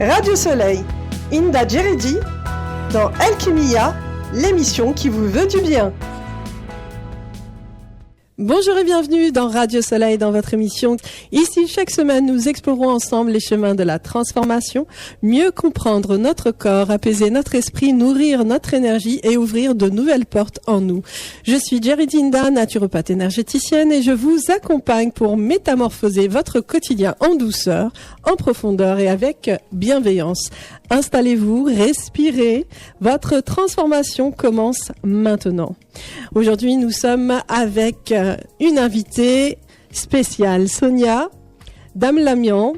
Radio Soleil, Inda Djeridi, dans Alchimia, l'émission qui vous veut du bien. Bonjour et bienvenue dans Radio Soleil, dans votre émission. Ici, chaque semaine, nous explorons ensemble les chemins de la transformation, mieux comprendre notre corps, apaiser notre esprit, nourrir notre énergie et ouvrir de nouvelles portes en nous. Je suis Djeridi Inda, naturopathe énergéticienne, et je vous accompagne pour métamorphoser votre quotidien en douceur, en profondeur et avec bienveillance. Installez-vous, respirez. Votre transformation commence maintenant. Aujourd'hui, nous sommes avec une invitée spéciale, Sonia Damlamian.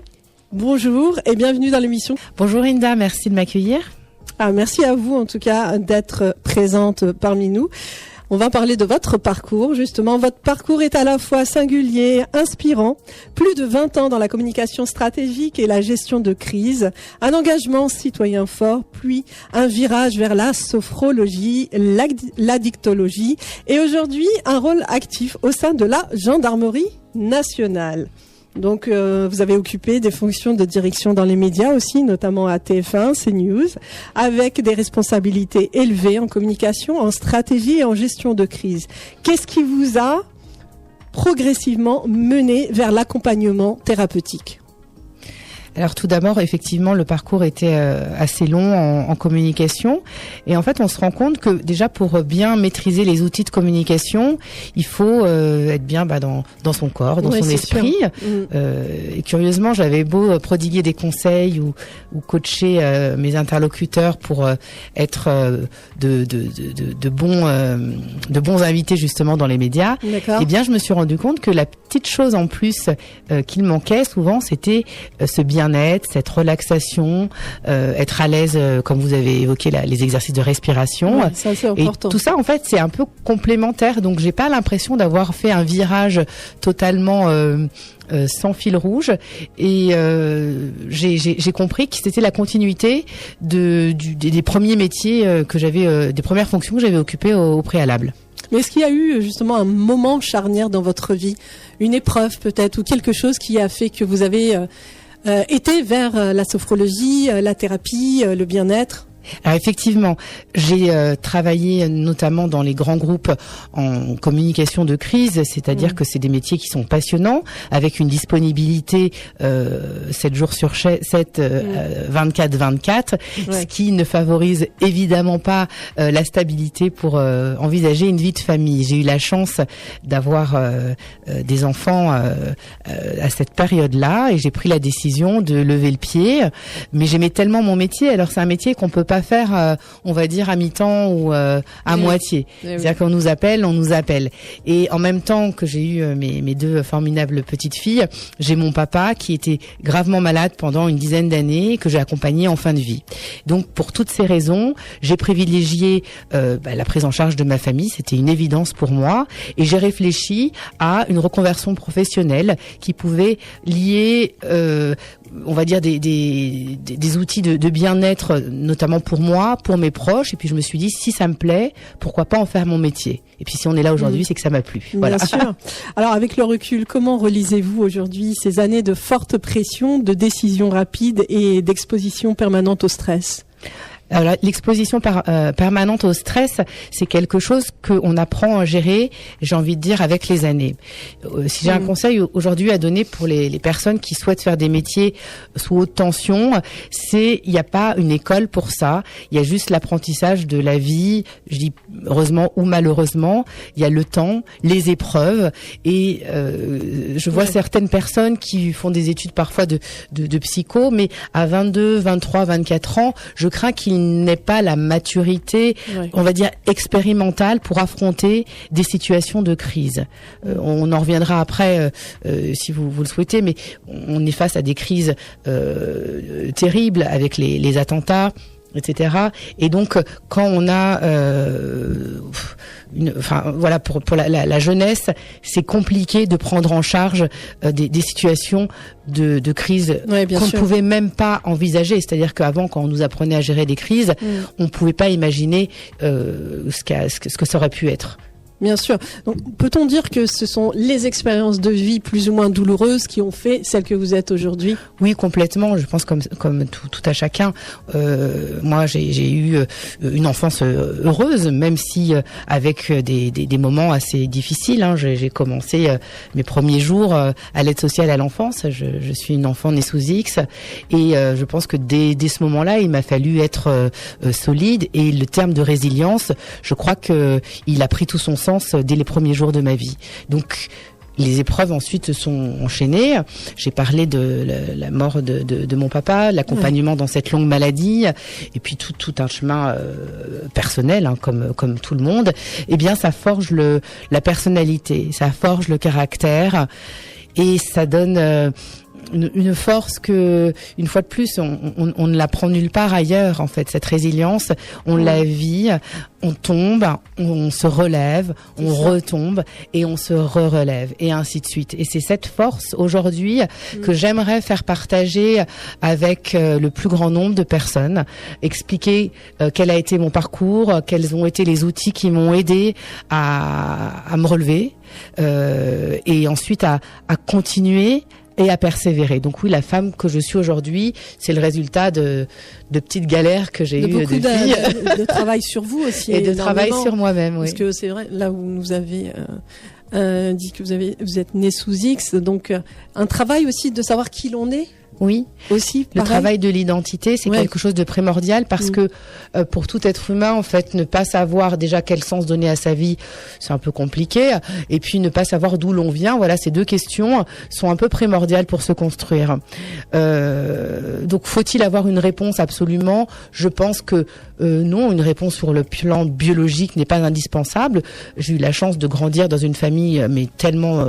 Bonjour et bienvenue dans l'émission. Bonjour Inda, merci de m'accueillir. Merci à vous en tout cas d'être présente parmi nous. On va parler de votre parcours, justement. Votre parcours est à la fois singulier, inspirant. Plus de 20 ans dans la communication stratégique et la gestion de crise. Un engagement citoyen fort, puis un virage vers la sophrologie, l'addictologie. Et aujourd'hui, un rôle actif au sein de la gendarmerie nationale. Donc, vous avez occupé des fonctions de direction dans les médias aussi, notamment à TF1, CNews, avec des responsabilités élevées en communication, en stratégie et en gestion de crise. Qu'est-ce qui vous a progressivement mené vers l'accompagnement thérapeutique ? Alors tout d'abord, effectivement, le parcours était assez long en communication. Et en fait, on se rend compte que déjà pour bien maîtriser les outils de communication, il faut être bien dans son corps, dans son esprit. Et curieusement, j'avais beau prodiguer des conseils ou coacher mes interlocuteurs pour être de bons invités justement dans les médias. Eh bien, je me suis rendu compte que la petite chose en plus qu'il manquait souvent, c'était ce bien-être, cette relaxation, être à l'aise, comme vous avez évoqué les exercices de respiration. Ouais, ça, c'est important. Et tout ça, en fait, c'est un peu complémentaire. Donc, j'ai pas l'impression d'avoir fait un virage totalement sans fil rouge. Et j'ai compris que c'était la continuité des premiers métiers que j'avais, des premières fonctions que j'avais occupées au préalable. Mais est-ce qu'il y a eu justement un moment charnière dans votre vie, une épreuve peut-être, ou quelque chose qui a fait que vous avez été vers la sophrologie, la thérapie, le bien-être ? Alors effectivement, j'ai travaillé notamment dans les grands groupes en communication de crise, c'est-à-dire que c'est des métiers qui sont passionnants, avec une disponibilité 7 jours sur 7, 24/24, ce qui ne favorise évidemment pas la stabilité pour envisager une vie de famille. J'ai eu la chance d'avoir des enfants à cette période-là et j'ai pris la décision de lever le pied, mais j'aimais tellement mon métier. Alors c'est un métier qu'on peut pas faire, on va dire, à mi-temps ou à moitié. C'est-à-dire qu'on nous appelle, on nous appelle. Et en même temps que j'ai eu mes deux formidables petites filles, j'ai mon papa qui était gravement malade pendant une dizaine d'années, que j'ai accompagné en fin de vie. Donc, pour toutes ces raisons, j'ai privilégié la prise en charge de ma famille. C'était une évidence pour moi. Et j'ai réfléchi à une reconversion professionnelle qui pouvait lier, on va dire, des outils de bien-être, notamment pour moi, pour mes proches. Et puis je me suis dit, si ça me plaît, pourquoi pas en faire mon métier ? Et puis si on est là aujourd'hui, c'est que ça m'a plu. Voilà. Bien sûr. Alors avec le recul, comment relisez-vous aujourd'hui ces années de forte pression, de décisions rapides et d'exposition permanente au stress ? Alors, l'exposition permanente au stress, c'est quelque chose qu'on apprend à gérer, j'ai envie de dire, avec les années. Si j'ai un conseil aujourd'hui à donner pour les personnes qui souhaitent faire des métiers sous haute tension, il n'y a pas une école pour ça. Il y a juste l'apprentissage de la vie, je dis heureusement ou malheureusement. Il y a le temps, les épreuves. Et je vois certaines personnes qui font des études parfois de psycho, mais à 22, 23, 24 ans, je crains qu'ils n'aient pas la maturité, on va dire, expérimentale pour affronter des situations de crise. On en reviendra après, si vous le souhaitez, mais on est face à des crises terribles avec les attentats, etc. Et donc, quand on a, pour la jeunesse, c'est compliqué de prendre en charge des situations de crise qu'on ne pouvait même pas envisager. C'est-à-dire qu'avant, quand on nous apprenait à gérer des crises, on ne pouvait pas imaginer ce que ça aurait pu être. Bien sûr. Donc, peut-on dire que ce sont les expériences de vie plus ou moins douloureuses qui ont fait celle que vous êtes aujourd'hui? Oui, complètement. Je pense comme tout à chacun. Moi, j'ai eu une enfance heureuse, même si avec des moments assez difficiles. Hein. J'ai commencé mes premiers jours à l'aide sociale à l'enfance. Je suis une enfant née sous X, et je pense que dès ce moment-là, il m'a fallu être solide. Et le terme de résilience, je crois que il a pris tout son sens dès les premiers jours de ma vie. Donc les épreuves ensuite se sont enchaînées. J'ai parlé de la mort de mon papa, l'accompagnement dans cette longue maladie, et puis tout un chemin personnel, hein, comme tout le monde. Eh bien, ça forge la personnalité, ça forge le caractère, et ça donne une force que, une fois de plus, on ne l'apprend nulle part ailleurs. En fait, cette résilience, on la vit, on tombe, on se relève, on retombe et on se relève, et ainsi de suite. Et c'est cette force aujourd'hui que j'aimerais faire partager avec le plus grand nombre de personnes, expliquer quel a été mon parcours, quels ont été les outils qui m'ont aidé à me relever, et ensuite à continuer et à persévérer. Donc oui, la femme que je suis aujourd'hui, c'est le résultat de petites galères que j'ai eues depuis. De travail sur vous aussi. Et de travail sur moi-même, oui. Parce que c'est vrai, là où nous avez dit que vous êtes né sous X, donc un travail aussi de savoir qui l'on est. Oui, aussi. Le travail de l'identité, c'est quelque chose de primordial, parce que pour tout être humain, en fait, ne pas savoir déjà quel sens donner à sa vie, c'est un peu compliqué. Et puis ne pas savoir d'où l'on vient, voilà, ces deux questions sont un peu primordiales pour se construire. Donc, faut-il avoir une réponse absolument? Je pense que non, une réponse sur le plan biologique n'est pas indispensable. J'ai eu la chance de grandir dans une famille, mais tellement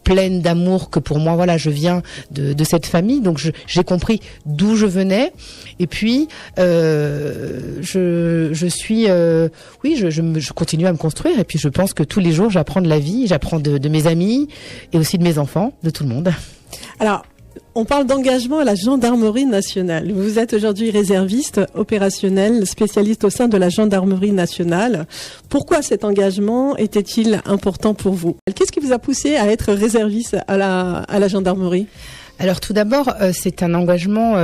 pleine d'amour, que pour moi, voilà, je viens de cette famille, donc j'ai compris d'où je venais, et puis je continue à me construire, et puis je pense que tous les jours j'apprends de la vie, j'apprends de mes amis et aussi de mes enfants, de tout le monde. Alors, on parle d'engagement à la gendarmerie nationale. Vous êtes aujourd'hui réserviste opérationnel, spécialiste au sein de la gendarmerie nationale. Pourquoi cet engagement était-il important pour vous? Qu'est-ce qui vous a poussé à être réserviste à la gendarmerie? Alors tout d'abord, c'est un engagement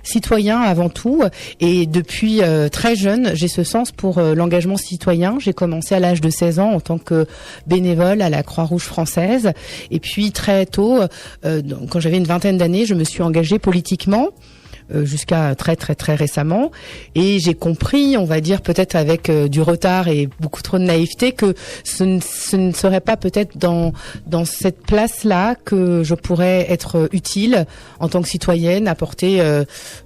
citoyen avant tout, et depuis très jeune, j'ai ce sens pour l'engagement citoyen. J'ai commencé à l'âge de 16 ans en tant que bénévole à la Croix-Rouge française, et puis très tôt, quand j'avais une vingtaine d'années, je me suis engagée politiquement, jusqu'à très récemment, et j'ai compris, on va dire peut-être avec du retard et beaucoup trop de naïveté, que ce ne serait pas peut-être dans cette place-là que je pourrais être utile en tant que citoyenne, apporter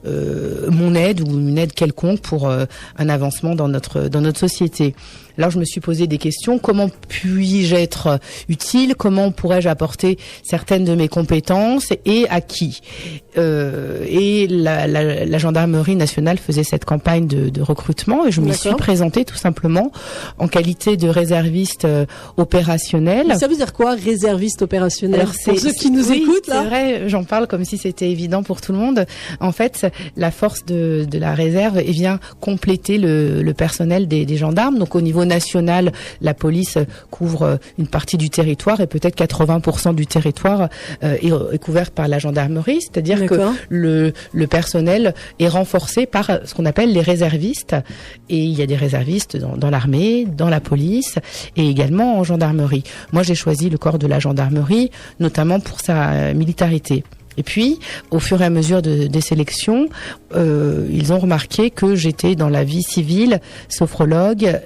mon aide ou une aide quelconque pour un avancement dans notre société. Alors je me suis posé des questions: comment puis-je être utile? Comment pourrais-je apporter certaines de mes compétences, et à qui? Et la gendarmerie nationale faisait cette campagne de recrutement, et je m'y suis présentée tout simplement en qualité de réserviste opérationnel. Mais ça veut dire quoi, réserviste opérationnel? Alors, pour ceux qui nous écoutent, là. C'est vrai, j'en parle comme si c'était évident pour tout le monde. En fait, la force de la réserve vient compléter le personnel des gendarmes. Donc au niveau national, la police couvre une partie du territoire, et peut-être 80% du territoire est couvert par la gendarmerie, c'est-à-dire que le personnel est renforcé par ce qu'on appelle les réservistes, et il y a des réservistes dans l'armée, dans la police, et également en gendarmerie. Moi, j'ai choisi le corps de la gendarmerie, notamment pour sa militarité. Et puis, au fur et à mesure des sélections, ils ont remarqué que j'étais dans la vie civile, sophrologue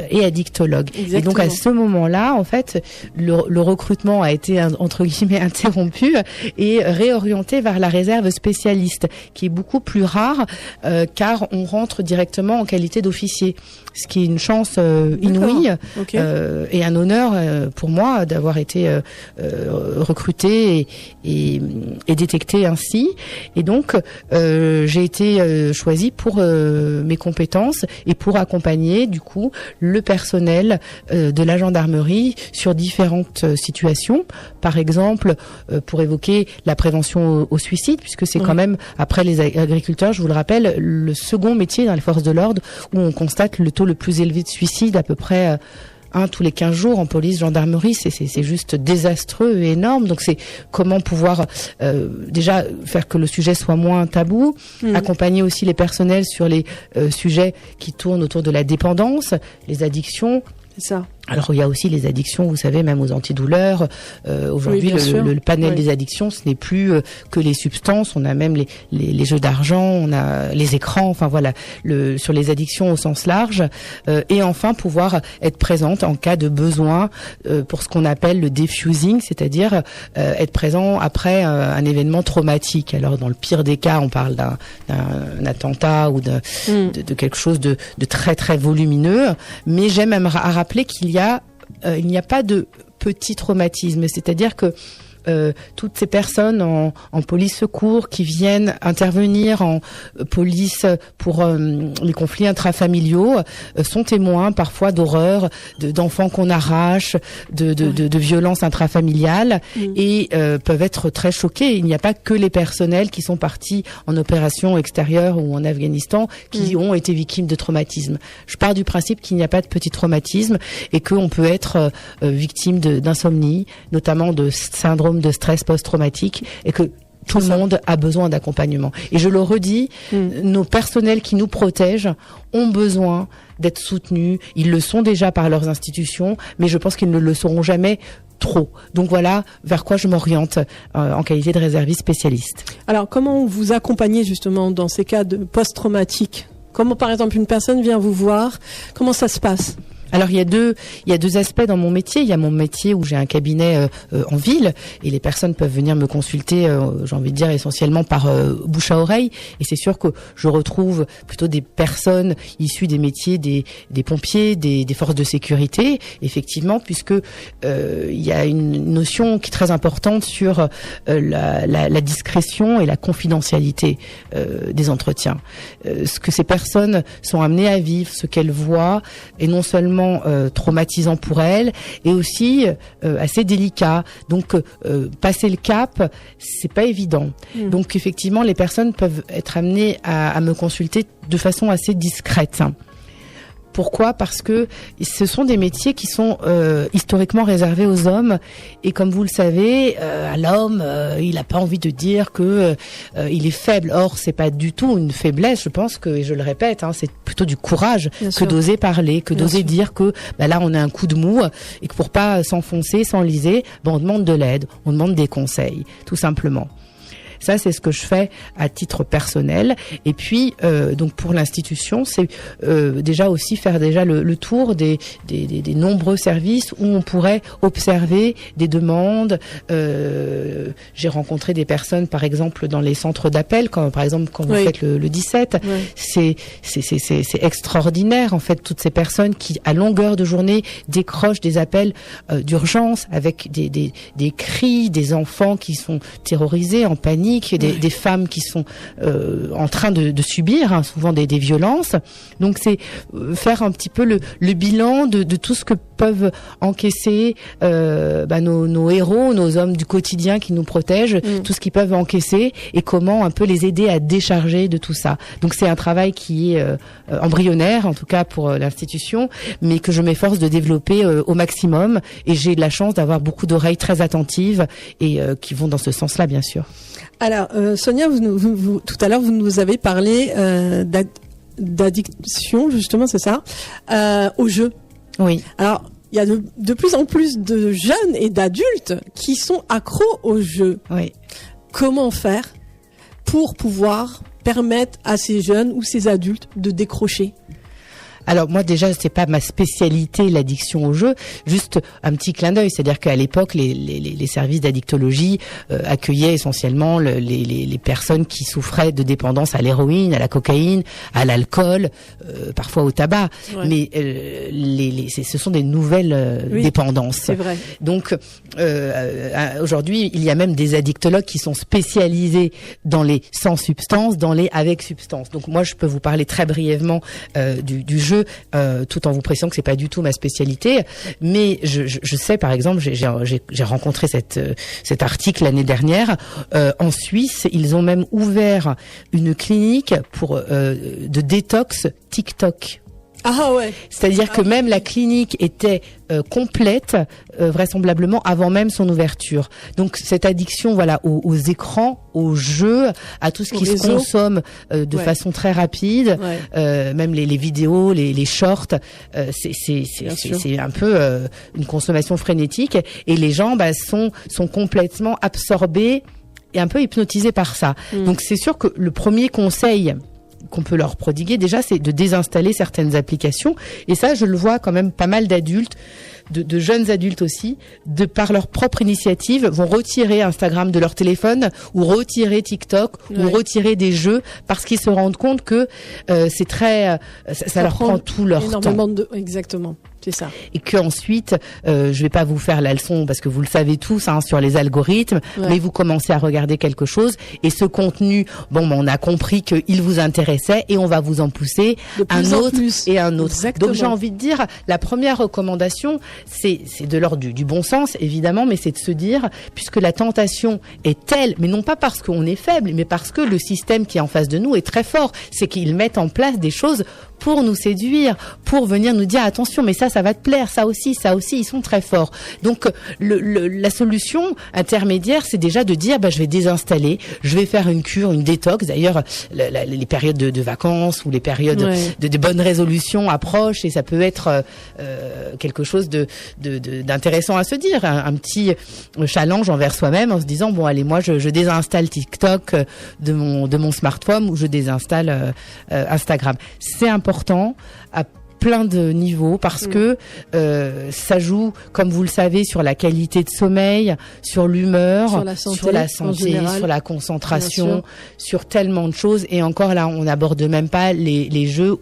et addictologue. Exactement. Et donc à ce moment-là, en fait, le recrutement a été entre guillemets interrompu et réorienté vers la réserve spécialiste, qui est beaucoup plus rare, car on rentre directement en qualité d'officier, ce qui est une chance inouïe, et un honneur pour moi d'avoir été recruté et détecté ainsi. Et donc j'ai été choisie pour mes compétences et pour accompagner du coup le personnel de la gendarmerie sur différentes situations. Par exemple, pour évoquer la prévention au suicide, puisque c'est quand même, après les agriculteurs, je vous le rappelle, le second métier dans les forces de l'ordre où on constate le taux le plus élevé de suicide, à peu près tous les 15 jours en police, gendarmerie, c'est juste désastreux et énorme. Donc c'est comment pouvoir déjà faire que le sujet soit moins tabou, accompagner aussi les personnels sur les sujets qui tournent autour de la dépendance, les addictions. C'est ça. Alors il y a aussi les addictions, vous savez, même aux antidouleurs. Aujourd'hui, le panel des addictions, ce n'est plus que les substances. On a même les jeux d'argent, on a les écrans. Enfin voilà, sur les addictions au sens large. Et enfin, pouvoir être présente en cas de besoin pour ce qu'on appelle le defusing, c'est-à-dire être présent après un événement traumatique. Alors dans le pire des cas, on parle d'un attentat ou de quelque chose de très très volumineux. Mais j'aime à rappeler qu'il n'y a pas de petit traumatisme, c'est-à-dire que toutes ces personnes en police secours qui viennent intervenir en police pour les conflits intrafamiliaux sont témoins parfois d'horreurs, d'enfants qu'on arrache, de violences intrafamiliales et peuvent être très choqués. Il n'y a pas que les personnels qui sont partis en opération extérieure ou en Afghanistan qui ont été victimes de traumatisme. Je pars du principe qu'il n'y a pas de petit traumatisme et qu'on peut être victime d'insomnie, notamment de syndrome de stress post-traumatique et que tout le monde a besoin d'accompagnement. Et je le redis, nos personnels qui nous protègent ont besoin d'être soutenus. Ils le sont déjà par leurs institutions, mais je pense qu'ils ne le seront jamais trop. Donc voilà vers quoi je m'oriente en qualité de réserviste spécialiste. Alors comment vous accompagnez justement dans ces cas de post-traumatique ? Comment par exemple une personne vient vous voir ? Comment ça se passe ? Alors il y a deux aspects dans mon métier. Il y a mon métier où j'ai un cabinet en ville et les personnes peuvent venir me consulter, j'ai envie de dire essentiellement par bouche à oreille. Et c'est sûr que je retrouve plutôt des personnes issues des métiers des pompiers, des forces de sécurité, effectivement, puisque il y a une notion qui est très importante sur la discrétion et la confidentialité des entretiens. Ce que ces personnes sont amenées à vivre, ce qu'elles voient, est non seulement traumatisant pour elles et aussi assez délicat. Donc passer le cap, c'est pas évident. Donc effectivement, les personnes peuvent être amenées à me consulter de façon assez discrète. Pourquoi ? Parce que ce sont des métiers qui sont historiquement réservés aux hommes et comme vous le savez, à l'homme, il n'a pas envie de dire que il est faible. Or, c'est pas du tout une faiblesse. Je pense que, et je le répète, c'est plutôt du courage que d'oser parler, que d'oser dire que là on a un coup de mou et que pour pas s'enfoncer, s'enliser, on demande de l'aide, on demande des conseils, tout simplement. Ça, c'est ce que je fais à titre personnel. Et puis, donc pour l'institution, c'est déjà aussi faire le tour des nombreux services où on pourrait observer des demandes. J'ai rencontré des personnes, par exemple, dans les centres d'appel, par exemple quand vous faites le 17. C'est extraordinaire, en fait, toutes ces personnes qui, à longueur de journée, décrochent des appels d'urgence avec des cris, des enfants qui sont terrorisés, en panique. Des femmes qui sont en train de subir souvent des violences. Donc c'est faire un petit peu le bilan de tout ce que peuvent encaisser nos héros, nos hommes du quotidien qui nous protègent, tout ce qu'ils peuvent encaisser et comment un peu les aider à décharger de tout ça. Donc c'est un travail qui est embryonnaire, en tout cas pour l'institution, mais que je m'efforce de développer au maximum et j'ai de la chance d'avoir beaucoup d'oreilles très attentives et qui vont dans ce sens-là, bien sûr. Alors, Sonia, tout à l'heure, vous nous avez parlé d'addiction, justement, c'est ça, au jeu. Oui. Alors, il y a de plus en plus de jeunes et d'adultes qui sont accros au jeu. Oui. Comment faire pour pouvoir permettre à ces jeunes ou ces adultes de décrocher ? Alors moi déjà c'est pas ma spécialité l'addiction au jeu, juste un petit clin d'œil, c'est-à-dire qu'à l'époque les services d'addictologie accueillaient essentiellement les personnes qui souffraient de dépendance à l'héroïne, à la cocaïne, à l'alcool, parfois au tabac, mais ce sont des nouvelles dépendances. C'est vrai. Donc aujourd'hui il y a même des addictologues qui sont spécialisés dans les sans substance, dans les avec substance. Donc moi je peux vous parler très brièvement du jeu. Tout en vous précisant que c'est pas du tout ma spécialité, mais je sais par exemple, j'ai rencontré cet article l'année dernière. En Suisse, ils ont même ouvert une clinique de détox TikTok. Ah ouais. C'est-à-dire que même la clinique était complète, vraisemblablement avant même son ouverture. Donc cette addiction, voilà, aux écrans, aux jeux, à tout ce qui se consomme de façon très rapide, même les vidéos, les shorts, c'est un peu une consommation frénétique, et les gens sont complètement absorbés et un peu hypnotisés par ça. Donc c'est sûr que le premier conseil qu'on peut leur prodiguer déjà, c'est de désinstaller certaines applications, et ça je le vois quand même pas mal d'adultes, de jeunes adultes aussi, par leur propre initiative, vont retirer Instagram de leur téléphone, ou retirer TikTok, ou retirer des jeux, parce qu'ils se rendent compte que c'est très ça leur prend tout leur temps. Exactement. C'est ça. Et que ensuite, je vais pas vous faire la leçon parce que vous le savez tous sur les algorithmes, mais vous commencez à regarder quelque chose, et ce contenu, on a compris qu'il vous intéressait, et on va vous en pousser un autre et un autre. Exactement. Donc j'ai envie de dire, la première recommandation, c'est de l'ordre du bon sens évidemment, mais c'est de se dire, puisque la tentation est telle, mais non pas parce qu'on est faible, mais parce que le système qui est en face de nous est très fort, c'est qu'ils mettent en place des choses pour nous séduire, pour venir nous dire attention, mais ça va te plaire, ça aussi, ils sont très forts. Donc la solution intermédiaire, c'est déjà de dire je vais désinstaller, je vais faire une cure, une détox. D'ailleurs, les périodes de vacances ou les périodes de bonnes résolutions approchent, et ça peut être quelque chose d'intéressant à se dire, un petit challenge envers soi-même, en se disant allez, moi je désinstalle TikTok de mon smartphone, ou je désinstalle Instagram. C'est important à plein de niveaux, parce que ça joue, comme vous le savez, sur la qualité de sommeil, sur l'humeur, sur la santé, sur la concentration, sur tellement de choses. Et encore là, on n'aborde même pas les jeux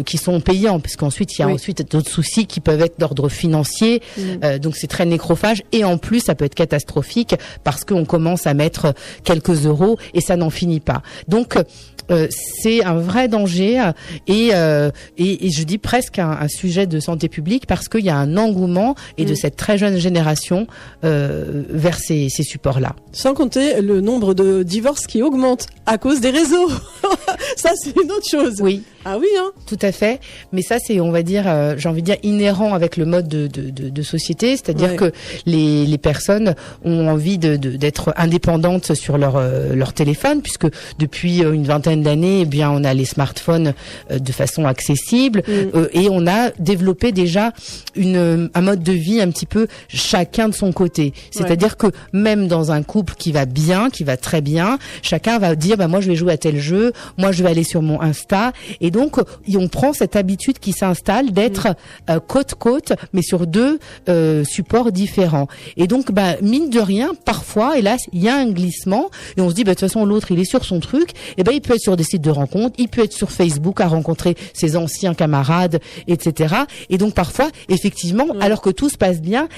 qui sont payants, parce qu'ensuite il y a d'autres soucis qui peuvent être d'ordre financier. Donc c'est très nécrophage, et en plus ça peut être catastrophique, parce qu'on commence à mettre quelques euros et ça n'en finit pas. Donc c'est un vrai danger, et je dis presque un sujet de santé publique, parce qu'il y a un engouement, et de cette très jeune génération vers ces supports-là. Sans compter le nombre de divorces qui augmente à cause des réseaux. Ça, c'est une autre chose. Oui. Ah oui, tout à fait. Mais ça, c'est, on va dire, j'ai envie de dire, inhérent avec le mode de société. C'est-à-dire que les personnes ont envie d'être indépendantes sur leur téléphone, puisque depuis une vingtaine d'années, on a les smartphones de façon accessible, et on a développé déjà un mode de vie un petit peu chacun de son côté. C'est-à-dire que même dans un couple qui va bien, qui va très bien, chacun va dire, moi je vais jouer à tel jeu, moi je vais aller sur mon Insta, et donc on prend cette habitude qui s'installe d'être côte-côte, mais sur deux supports différents. Et donc mine de rien, parfois, hélas, il y a un glissement, et on se dit de toute façon l'autre il est sur son truc, et il peut être sur des sites de rencontres, il peut être sur Facebook à rencontrer ses anciens camarades, etc. Et donc parfois, effectivement, alors que tout se passe bien,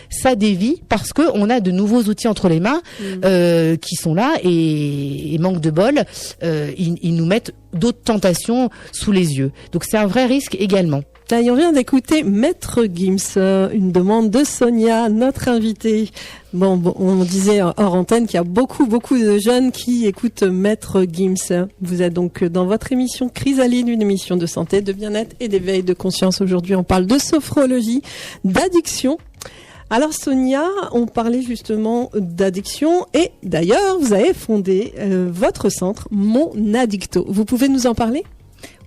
ça dévie, parce que on a de nouveaux outils entre les mains qui sont là, et manque de bol, ils nous mettent d'autres tentations sous les yeux. Donc c'est un vrai risque également. Et on vient d'écouter Maître Gims, une demande de Sonia, notre invitée. On disait hors antenne qu'il y a beaucoup de jeunes qui écoutent Maître Gims. Vous êtes donc dans votre émission Chrysalide, une émission de santé, de bien-être et d'éveil de conscience. Aujourd'hui, on parle de sophrologie, d'addiction. Alors Sonia, on parlait justement d'addiction, et d'ailleurs, vous avez fondé votre centre Mon Addicto. Vous pouvez nous en parler ?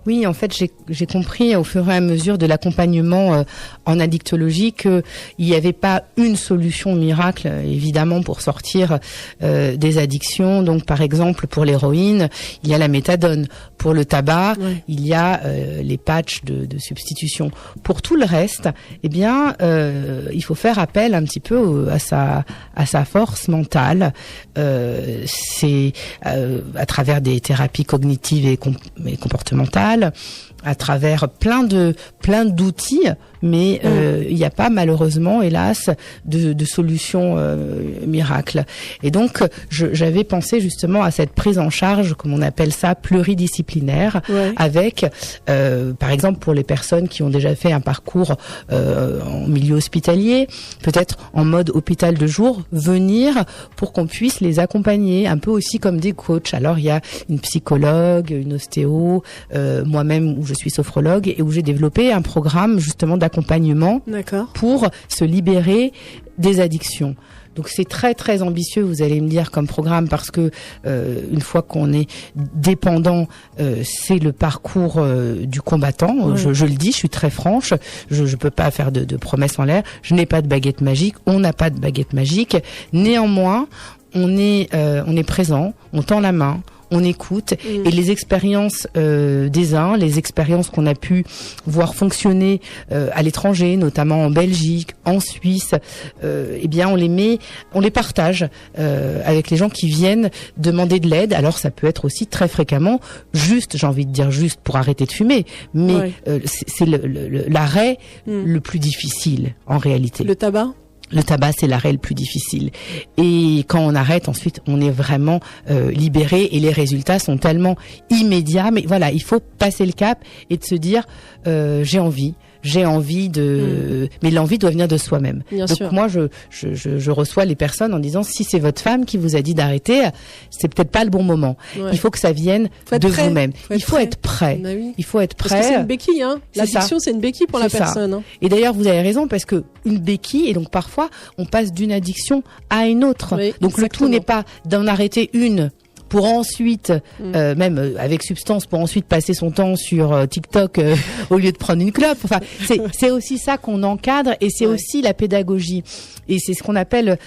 Oui, en fait, j'ai compris au fur et à mesure de l'accompagnement en addictologie qu'il n'y avait pas une solution miracle, évidemment, pour sortir des addictions. Donc, par exemple, pour l'héroïne, il y a la méthadone. Pour le tabac, il y a les patchs de substitution. Pour tout le reste, il faut faire appel un petit peu à sa force mentale. C'est à travers des thérapies cognitives et comportementales, à travers plein d'outils, mais il n'y a pas malheureusement, hélas, de solution miracle. Et donc j'avais pensé justement à cette prise en charge, comme on appelle ça, pluridisciplinaire, avec par exemple pour les personnes qui ont déjà fait un parcours en milieu hospitalier, peut-être en mode hôpital de jour, venir pour qu'on puisse les accompagner un peu aussi comme des coachs. Alors il y a une psychologue, une ostéo, moi-même où je suis sophrologue et où j'ai développé un programme justement d'accompagnement pour se libérer des addictions. Donc c'est très très ambitieux, vous allez me dire, comme programme, parce que une fois qu'on est dépendant, c'est le parcours du combattant. Je le dis, je suis très franche. Je peux pas faire de promesses en l'air. Je n'ai pas de baguette magique. On n'a pas de baguette magique. Néanmoins, on est présent. On tend la main. On écoute et les expériences des uns, les expériences qu'on a pu voir fonctionner à l'étranger, notamment en Belgique, en Suisse, eh bien on les partage avec les gens qui viennent demander de l'aide. Alors ça peut être aussi très fréquemment j'ai envie de dire juste pour arrêter de fumer, mais c'est l'arrêt le plus difficile en réalité. Le tabac ? Le tabac, c'est l'arrêt le plus difficile. Et quand on arrête, ensuite, on est vraiment libéré et les résultats sont tellement immédiats. Mais voilà, il faut passer le cap et de se dire j'ai envie de... Mais l'envie doit venir de soi-même. Donc sûr. Moi, je reçois les personnes en disant si c'est votre femme qui vous a dit d'arrêter, c'est peut-être pas le bon moment. Ouais. Il faut que ça vienne de vous-même. Il faut être prêt. Bah oui. Il faut être prêt. Parce que c'est une béquille, hein. L'addiction, c'est une béquille pour la personne. Hein. Et d'ailleurs, vous avez raison parce que une béquille, et donc parfois, on passe d'une addiction à une autre. Oui, donc exactement. Le tout n'est pas d'en arrêter une pour ensuite, même avec substance, pour ensuite passer son temps sur TikTok au lieu de prendre une clope. Enfin, c'est aussi ça qu'on encadre et c'est aussi la pédagogie. Et c'est ce qu'on appelle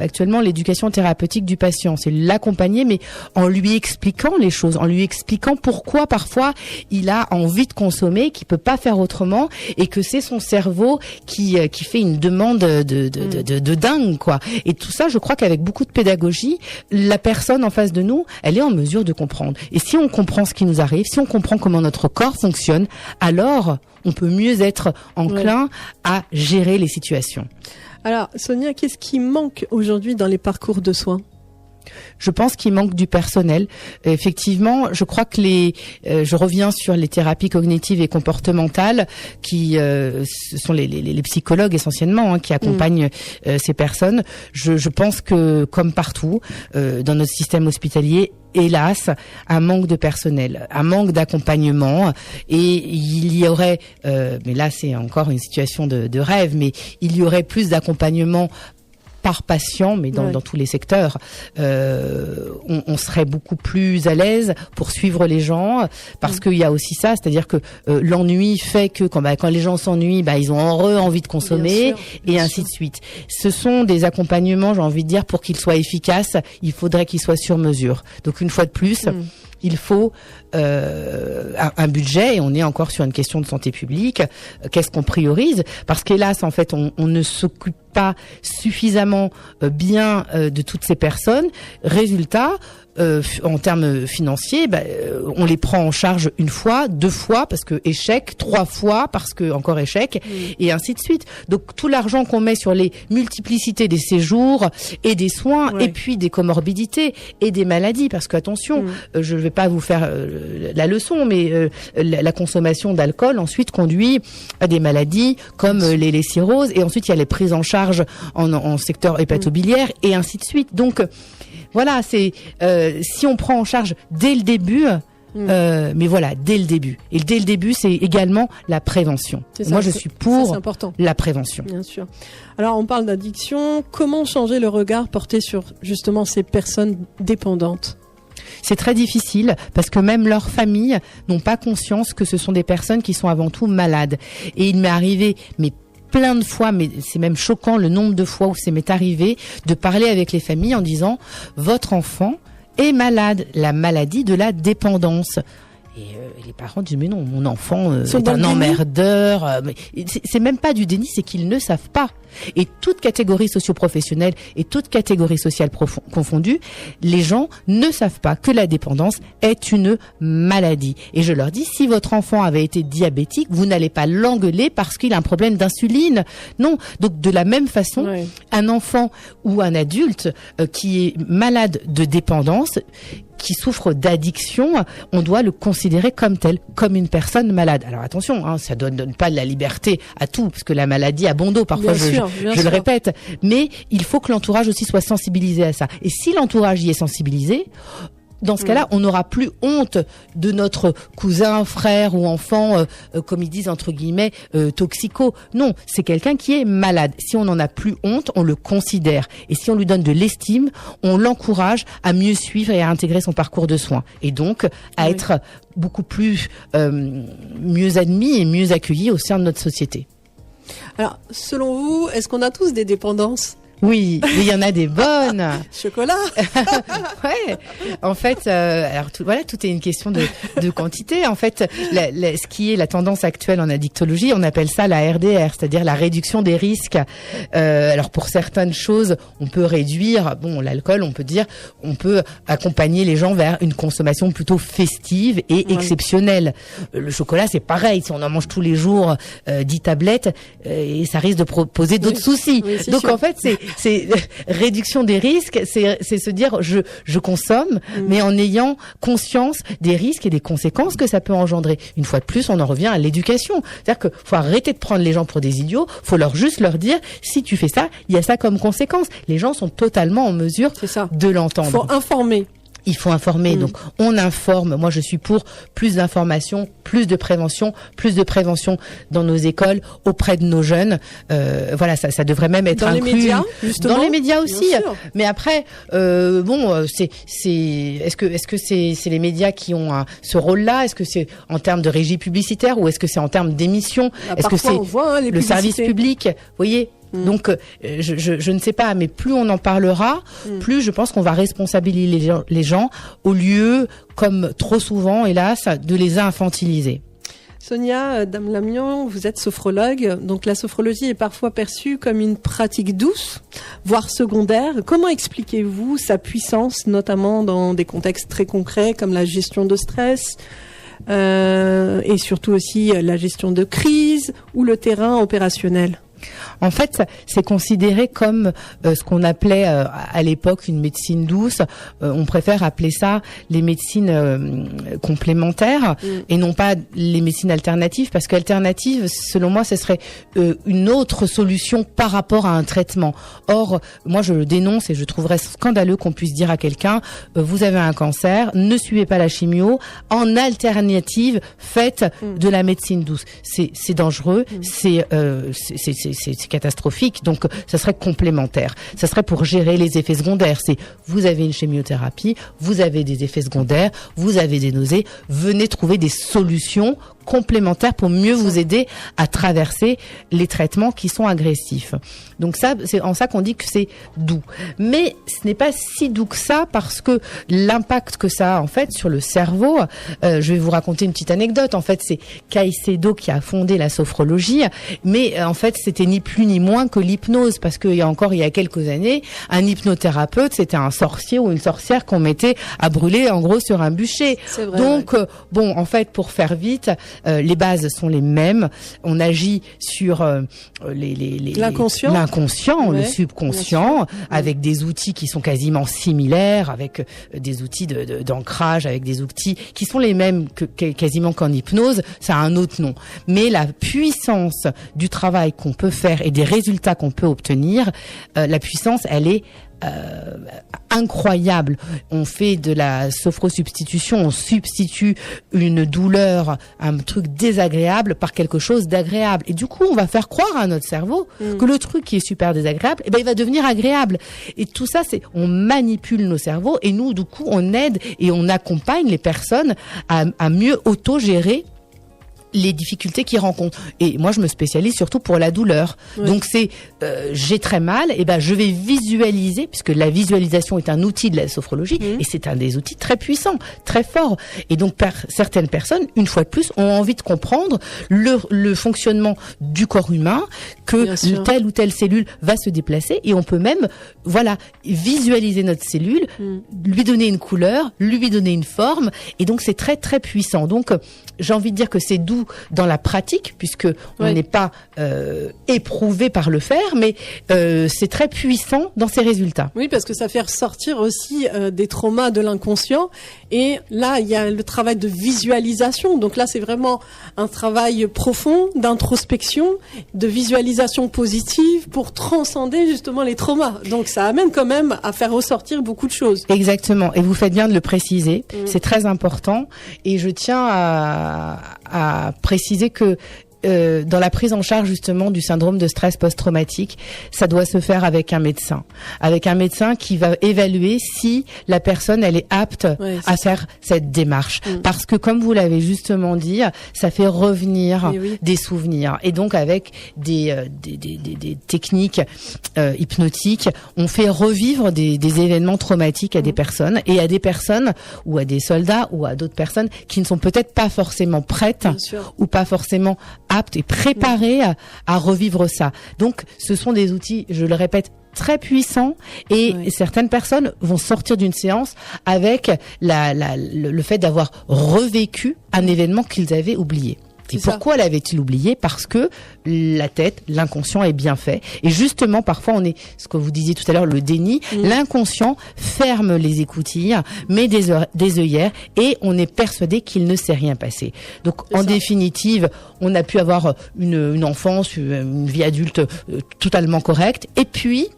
actuellement l'éducation thérapeutique du patient. C'est l'accompagner, mais en lui expliquant les choses, en lui expliquant pourquoi parfois il a envie de consommer, qu'il peut pas faire autrement, et que c'est son cerveau qui fait une demande de dingue, quoi. Et tout ça, je crois qu'avec beaucoup de pédagogie, la personne en face de nous, elle est en mesure de comprendre. Et si on comprend ce qui nous arrive, si on comprend comment notre corps fonctionne, alors on peut mieux être enclin à gérer les situations. Alors, Sonia, qu'est-ce qui manque aujourd'hui dans les parcours de soins ? Je pense qu'il manque du personnel. Effectivement, je crois que je reviens sur les thérapies cognitives et comportementales qui ce sont les psychologues essentiellement qui accompagnent ces personnes. Je pense que comme partout dans notre système hospitalier, hélas, un manque de personnel, un manque d'accompagnement, et il y aurait, mais là c'est encore une situation de rêve, mais il y aurait plus d'accompagnement par patient, mais dans tous les secteurs, on serait beaucoup plus à l'aise pour suivre les gens, parce qu'il y a aussi ça, c'est-à-dire que l'ennui fait que quand les gens s'ennuient, ils ont envie de consommer, bien sûr. De suite. Ce sont des accompagnements, j'ai envie de dire, pour qu'ils soient efficaces, il faudrait qu'ils soient sur mesure. Donc une fois de plus, il faut un budget, et on est encore sur une question de santé publique. Qu'est-ce qu'on priorise ? Parce qu'hélas, en fait, on ne s'occupe pas suffisamment bien de toutes ces personnes. Résultat, en termes financiers, on les prend en charge une fois, 2 fois parce que échec, 3 fois parce que encore échec, et ainsi de suite. Donc tout l'argent qu'on met sur les multiplicités des séjours et des soins, et puis des comorbidités et des maladies, parce que attention, je ne vais pas vous faire la leçon, mais la consommation d'alcool ensuite conduit à des maladies comme les cirrhoses, et ensuite il y a les prises en charge en secteur hépatobiliaire et ainsi de suite. Donc voilà, c'est si on prend en charge dès le début, mais voilà, dès le début. Et dès le début, c'est également la prévention. Moi, je suis pour la prévention. Bien sûr. Alors, on parle d'addiction. Comment changer le regard porté sur justement ces personnes dépendantes ? C'est très difficile parce que même leurs familles n'ont pas conscience que ce sont des personnes qui sont avant tout malades. Et il m'est arrivé, mais plein de fois, mais c'est même choquant le nombre de fois où ça m'est arrivé de parler avec les familles en disant « Votre enfant est malade, la maladie de la dépendance ». Et les parents disent « Mais non, mon enfant est un emmerdeur. » C'est même pas du déni, c'est qu'ils ne savent pas. Et toute catégorie socio-professionnelle et toute catégorie sociale confondue, les gens ne savent pas que la dépendance est une maladie. Et je leur dis, si votre enfant avait été diabétique, vous n'allez pas l'engueuler parce qu'il a un problème d'insuline. Non. Donc de la même façon, un enfant ou un adulte qui est malade de dépendance, qui souffre d'addiction, on doit le considérer comme tel, comme une personne malade. Alors attention, ça ne donne pas de la liberté à tout, parce que la maladie a bon dos, parfois je le répète, mais il faut que l'entourage aussi soit sensibilisé à ça. Et si l'entourage y est sensibilisé, dans ce cas-là, on n'aura plus honte de notre cousin, frère ou enfant, comme ils disent entre guillemets, toxico. Non, c'est quelqu'un qui est malade. Si on n'en a plus honte, on le considère. Et si on lui donne de l'estime, on l'encourage à mieux suivre et à intégrer son parcours de soins. Et donc, à être beaucoup plus mieux admis et mieux accueilli au sein de notre société. Alors, selon vous, est-ce qu'on a tous des dépendances ? Oui, mais il y en a des bonnes. Chocolat. Ouais. En fait, alors tout est une question de quantité. En fait, ce qui est la tendance actuelle en addictologie, on appelle ça la RDR, c'est-à-dire la réduction des risques. Alors pour certaines choses, on peut réduire. Bon, l'alcool, on peut dire, on peut accompagner les gens vers une consommation plutôt festive et exceptionnelle. Le chocolat, c'est pareil. Si on en mange tous les jours 10 tablettes, et ça risque de poser d'autres soucis. Oui, donc sûr. En fait, c'est réduction des risques, c'est se dire je consomme, mais en ayant conscience des risques et des conséquences que ça peut engendrer. Une fois de plus, on en revient à l'éducation. C'est-à-dire que faut arrêter de prendre les gens pour des idiots, faut juste leur dire si tu fais ça, il y a ça comme conséquence. Les gens sont totalement en mesure de l'entendre. Il faut informer. Il faut informer, donc on informe. Moi, je suis pour plus d'information, plus de prévention dans nos écoles, auprès de nos jeunes. Voilà, ça devrait même être dans inclus les médias, justement. Dans les médias aussi. Mais après, est-ce que c'est les médias qui ont ce rôle-là? Est-ce que c'est en termes de régie publicitaire ou est-ce que c'est en termes d'émission? Est-ce que c'est le service public? Vous voyez? Donc, je ne sais pas, mais plus on en parlera, plus je pense qu'on va responsabiliser les gens au lieu, comme trop souvent, hélas, de les infantiliser. Sonia Damlamian, vous êtes sophrologue, donc la sophrologie est parfois perçue comme une pratique douce, voire secondaire. Comment expliquez-vous sa puissance, notamment dans des contextes très concrets comme la gestion de stress et surtout aussi la gestion de crise ou le terrain opérationnel ? En fait, c'est considéré comme ce qu'on appelait à l'époque une médecine douce. On préfère appeler ça les médecines complémentaires et non pas les médecines alternatives, parce qu'alternative, selon moi, ce serait une autre solution par rapport à un traitement. Or, moi, je le dénonce et je trouverais scandaleux qu'on puisse dire à quelqu'un vous avez un cancer, ne suivez pas la chimio, en alternative, faites de la médecine douce. C'est dangereux, c'est catastrophique, donc ça serait complémentaire. Ça serait pour gérer les effets secondaires. C'est vous avez une chimiothérapie, vous avez des effets secondaires, vous avez des nausées, venez trouver des solutions complémentaires pour mieux vous aider à traverser les traitements qui sont agressifs. Donc ça, c'est en ça qu'on dit que c'est doux. Mais ce n'est pas si doux que ça, parce que l'impact que ça a en fait sur le cerveau, je vais vous raconter une petite anecdote. En fait, c'est Caicedo qui a fondé la sophrologie, mais en fait, c'était ni plus ni moins que l'hypnose, parce qu'il y a quelques années, un hypnothérapeute, c'était un sorcier ou une sorcière qu'on mettait à brûler en gros sur un bûcher. C'est vrai, donc bon, en fait, pour faire vite, les bases sont les mêmes. On agit sur l'inconscient, le subconscient, avec des outils qui sont quasiment similaires, avec des outils d'ancrage, avec des outils qui sont les mêmes quasiment qu'en hypnose. Ça a un autre nom. Mais la puissance du travail qu'on peut faire et des résultats qu'on peut obtenir, la puissance, elle est incroyable. On fait de la sophrosubstitution, on substitue une douleur, un truc désagréable par quelque chose d'agréable. Et du coup, on va faire croire à notre cerveau que le truc qui est super désagréable, il va devenir agréable. Et tout ça, on manipule nos cerveaux, et nous, du coup, on aide et on accompagne les personnes à mieux autogérer les difficultés qu'ils rencontrent. Et moi, je me spécialise surtout pour la douleur. Oui. Donc j'ai très mal, et je vais visualiser, puisque la visualisation est un outil de la sophrologie, et c'est un des outils très puissants, très forts. Et donc certaines personnes, une fois de plus, ont envie de comprendre le fonctionnement du corps humain, que telle ou telle cellule va se déplacer, et on peut même, visualiser notre cellule, lui donner une couleur, lui donner une forme, et donc c'est très très puissant. Donc j'ai envie de dire que c'est doux tout dans la pratique, puisque on n'est pas éprouvé par le faire, mais c'est très puissant dans ses résultats. Oui, parce que ça fait ressortir aussi des traumas de l'inconscient. Et là, il y a le travail de visualisation. Donc là, c'est vraiment un travail profond d'introspection, de visualisation positive pour transcender justement les traumas. Donc ça amène quand même à faire ressortir beaucoup de choses. Exactement. Et vous faites bien de le préciser. C'est très important. Et je tiens à préciser que dans la prise en charge justement du syndrome de stress post-traumatique, ça doit se faire avec un médecin qui va évaluer si la personne elle est apte à faire cette démarche, parce que comme vous l'avez justement dit, ça fait revenir des souvenirs, et donc avec des techniques hypnotiques, on fait revivre des événements traumatiques à des personnes, et à des personnes ou à des soldats ou à d'autres personnes qui ne sont peut-être pas forcément prêtes ou pas forcément aptes et préparés à revivre ça. Donc, ce sont des outils, je le répète, très puissants, et certaines personnes vont sortir d'une séance avec le fait d'avoir revécu un événement qu'ils avaient oublié. Et pourquoi l'avait-il oublié? Parce que la tête, l'inconscient est bien fait. Et justement, parfois, on est, ce que vous disiez tout à l'heure, le déni. L'inconscient ferme les écoutilles, met des œillères, et on est persuadé qu'il ne s'est rien passé. Donc, en définitive, on a pu avoir une enfance, une vie adulte totalement correcte. Et puis,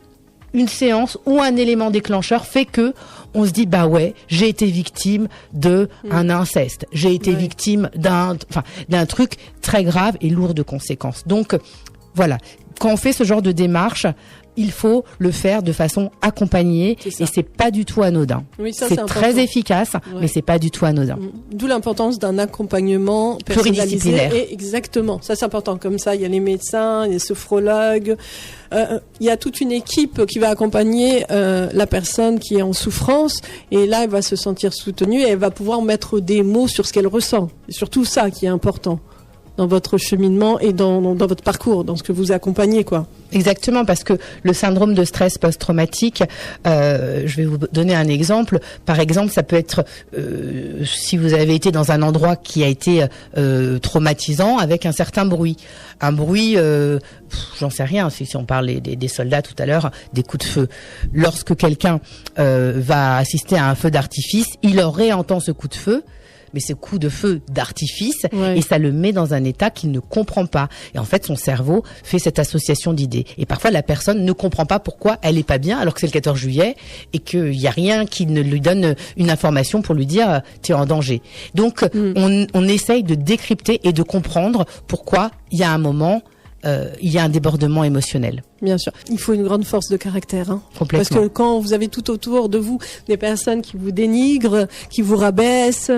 une séance ou un élément déclencheur fait que on se dit bah ouais, j'ai été victime de un inceste, j'ai été victime d'un truc très grave et lourd de conséquences. Donc voilà, quand on fait ce genre de démarche, il faut le faire de façon accompagnée, et c'est pas du tout anodin. Oui, c'est très efficace, mais c'est pas du tout anodin. D'où l'importance d'un accompagnement personnalisé. Et exactement, ça c'est important. Comme ça, il y a les médecins, les sophrologues, il y a toute une équipe qui va accompagner la personne qui est en souffrance, et là elle va se sentir soutenue et elle va pouvoir mettre des mots sur ce qu'elle ressent. C'est surtout ça qui est important dans votre cheminement et dans votre parcours, dans ce que vous accompagnez, quoi. Exactement, parce que le syndrome de stress post-traumatique, je vais vous donner un exemple. Par exemple, ça peut être si vous avez été dans un endroit qui a été traumatisant avec un certain bruit. Un bruit, j'en sais rien, si on parlait des soldats tout à l'heure, des coups de feu. Lorsque quelqu'un va assister à un feu d'artifice, il réentend ce coup de feu, mais ce coup de feu d'artifice, et ça le met dans un état qu'il ne comprend pas. Et en fait, son cerveau fait cette association d'idées. Et parfois, la personne ne comprend pas pourquoi elle est pas bien, alors que c'est le 14 juillet, et qu'il y a rien qui ne lui donne une information pour lui dire « tu es en danger ». Donc, on essaye de décrypter et de comprendre pourquoi il y a un moment, il y a un débordement émotionnel. Bien sûr. Il faut une grande force de caractère. Complètement. Parce que quand vous avez tout autour de vous des personnes qui vous dénigrent, qui vous rabaissent,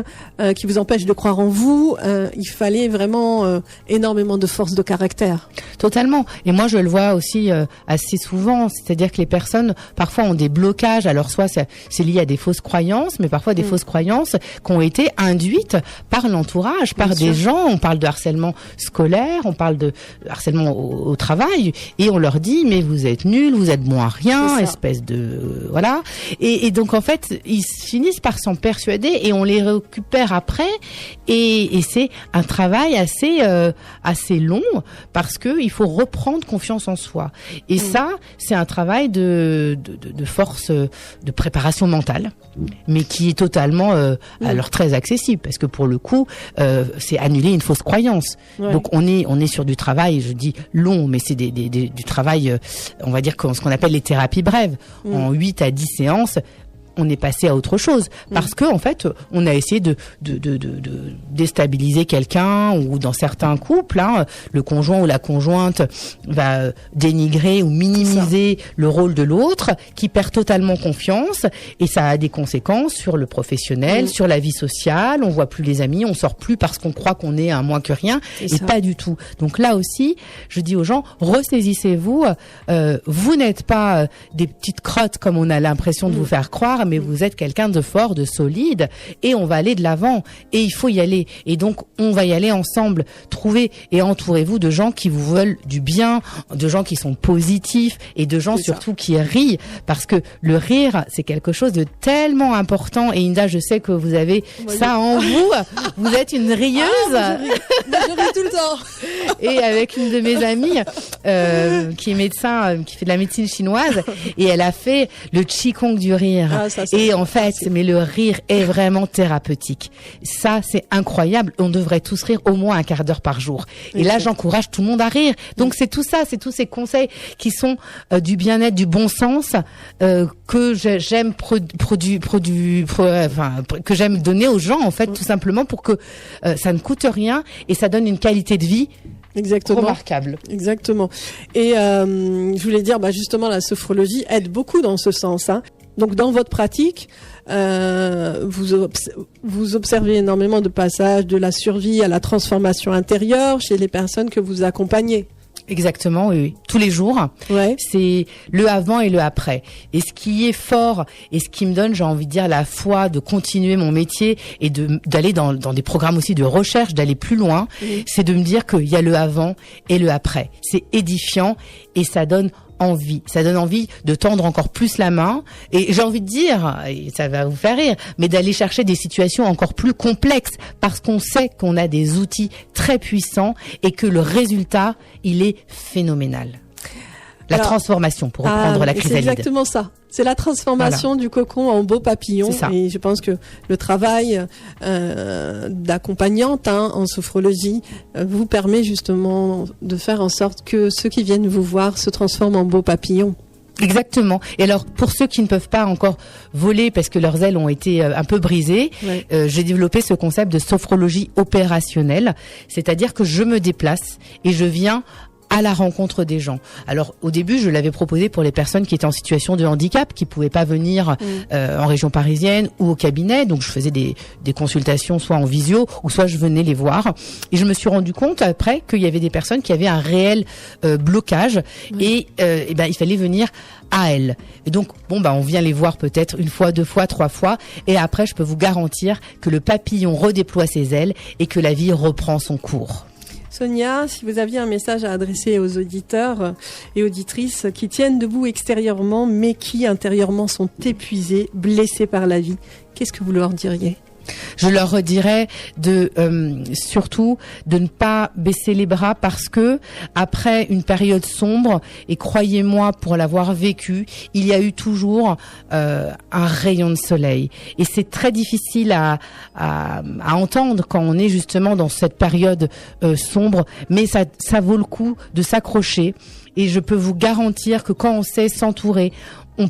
qui vous empêchent de croire en vous, il fallait vraiment énormément de force de caractère. Totalement. Et moi, je le vois aussi assez souvent. C'est-à-dire que les personnes, parfois, ont des blocages. Alors, soit c'est lié à des fausses croyances, mais parfois des fausses croyances qui ont été induites par l'entourage, par des gens. On parle de harcèlement scolaire, on parle de harcèlement au travail, et on leur dit mais vous êtes nuls, vous êtes bons à rien, espèce de voilà. Et donc en fait ils finissent par s'en persuader, et on les récupère après, et c'est un travail assez long, parce que il faut reprendre confiance en soi. Et ça c'est un travail de force, de préparation mentale, mais qui est totalement alors très accessible, parce que pour le coup c'est annuler une fausse croyance. Donc on est sur du travail, je dis long, mais c'est du travail, on va dire ce qu'on appelle les thérapies brèves. En 8 à 10 séances, on est passé à autre chose, parce que en fait on a essayé de déstabiliser quelqu'un, ou dans certains couples le conjoint ou la conjointe va dénigrer ou minimiser le rôle de l'autre, qui perd totalement confiance, et ça a des conséquences sur le professionnel, sur la vie sociale. On voit plus les amis, on sort plus parce qu'on croit qu'on est un moins que rien, et pas du tout. Donc là aussi, je dis aux gens, ressaisissez-vous, vous n'êtes pas des petites crottes comme on a l'impression de vous faire croire. voir, mais vous êtes quelqu'un de fort, de solide, et on va aller de l'avant, et il faut y aller. Et donc, on va y aller ensemble. Trouvez et entourez-vous de gens qui vous veulent du bien, de gens qui sont positifs, et de gens surtout qui rient, parce que le rire, c'est quelque chose de tellement important. Et Inda, je sais que vous avez ça en vous. Vous êtes une rieuse. Je ris tout le temps. Et avec une de mes amies, qui est médecin, qui fait de la médecine chinoise, et elle a fait le qigong du rire. Et en fait, mais le rire est vraiment thérapeutique. Ça, c'est incroyable. On devrait tous rire au moins un quart d'heure par jour. Et là, j'encourage tout le monde à rire. Donc, c'est tout ça, c'est tous ces conseils qui sont du bien-être, du bon sens, que j'aime que j'aime donner aux gens, en fait, tout simplement pour que ça ne coûte rien et ça donne une qualité de vie remarquable. Exactement. Et je voulais dire, justement, la sophrologie aide beaucoup dans ce sens. Donc, dans votre pratique, vous observez énormément de passages de la survie à la transformation intérieure chez les personnes que vous accompagnez. Exactement, oui. Tous les jours. Ouais. C'est le avant et le après. Et ce qui est fort et ce qui me donne, j'ai envie de dire, la foi de continuer mon métier et d'aller dans des programmes aussi de recherche, d'aller plus loin, c'est de me dire qu'il y a le avant et le après. C'est édifiant et ça donne envie. Ça donne envie de tendre encore plus la main. Et j'ai envie de dire, et ça va vous faire rire, mais d'aller chercher des situations encore plus complexes parce qu'on sait qu'on a des outils très puissants et que le résultat, il est phénoménal. Transformation, pour reprendre la chrysalide. C'est exactement ça. C'est la transformation du cocon en beau papillon. Et je pense que le travail d'accompagnante en sophrologie vous permet justement de faire en sorte que ceux qui viennent vous voir se transforment en beau papillon. Exactement. Et alors, pour ceux qui ne peuvent pas encore voler parce que leurs ailes ont été un peu brisées, j'ai développé ce concept de sophrologie opérationnelle, c'est-à-dire que je me déplace et je viens à la rencontre des gens. Alors au début, je l'avais proposé pour les personnes qui étaient en situation de handicap, qui pouvaient pas venir en région parisienne ou au cabinet. Donc je faisais des consultations soit en visio ou soit je venais les voir. Et je me suis rendu compte après qu'il y avait des personnes qui avaient un réel blocage et il fallait venir à elles. Et donc on vient les voir peut-être une fois, 2 fois, 3 fois et après je peux vous garantir que le papillon redéploie ses ailes et que la vie reprend son cours. Sonia, si vous aviez un message à adresser aux auditeurs et auditrices qui tiennent debout extérieurement, mais qui intérieurement sont épuisés, blessés par la vie, qu'est-ce que vous leur diriez ? Je leur dirais surtout de ne pas baisser les bras parce que après une période sombre, et croyez-moi pour l'avoir vécu, il y a eu toujours un rayon de soleil. Et c'est très difficile à entendre quand on est justement dans cette période sombre, mais ça vaut le coup de s'accrocher. Et je peux vous garantir que quand on sait s'entourer, on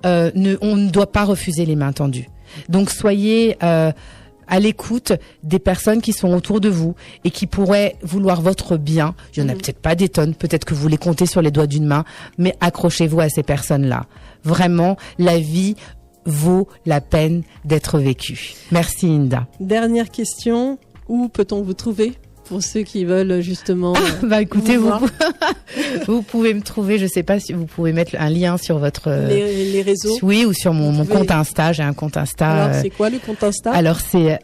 ne doit pas refuser les mains tendues. Donc soyez à l'écoute des personnes qui sont autour de vous et qui pourraient vouloir votre bien. Il y en a peut-être pas des tonnes, peut-être que vous les comptez sur les doigts d'une main, mais accrochez-vous à ces personnes-là. Vraiment, la vie vaut la peine d'être vécue. Merci Inda. Dernière question, où peut-on vous trouver ? Pour ceux qui veulent justement écoutez, vous pouvez me trouver, je sais pas si vous pouvez mettre un lien sur votre les réseaux. Oui, ou sur mon compte Insta, j'ai un compte Insta. Alors c'est quoi le compte Insta ? Alors c'est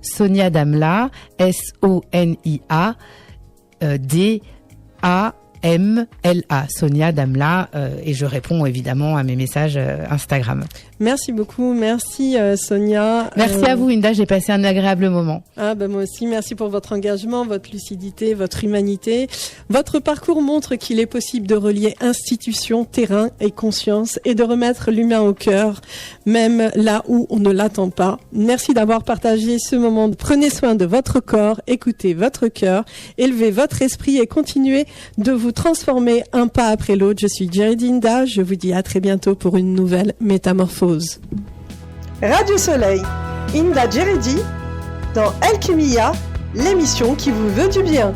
@Sonia Damla, SONIA DAMLA, Sonia Damla, et je réponds évidemment à mes messages Instagram. Merci beaucoup, merci Sonia. Merci à vous Inda, j'ai passé un agréable moment. Moi aussi, merci pour votre engagement, votre lucidité, votre humanité. Votre parcours montre qu'il est possible de relier institution, terrain et conscience et de remettre l'humain au cœur, même là où on ne l'attend pas. Merci d'avoir partagé ce moment. Prenez soin de votre corps, écoutez votre cœur, élevez votre esprit et continuez de vous transformer un pas après l'autre. Je suis Jerry Inda, je vous dis à très bientôt pour une nouvelle métamorphose. Radio Soleil, Inda Jeredi, dans Alchimia, l'émission qui vous veut du bien.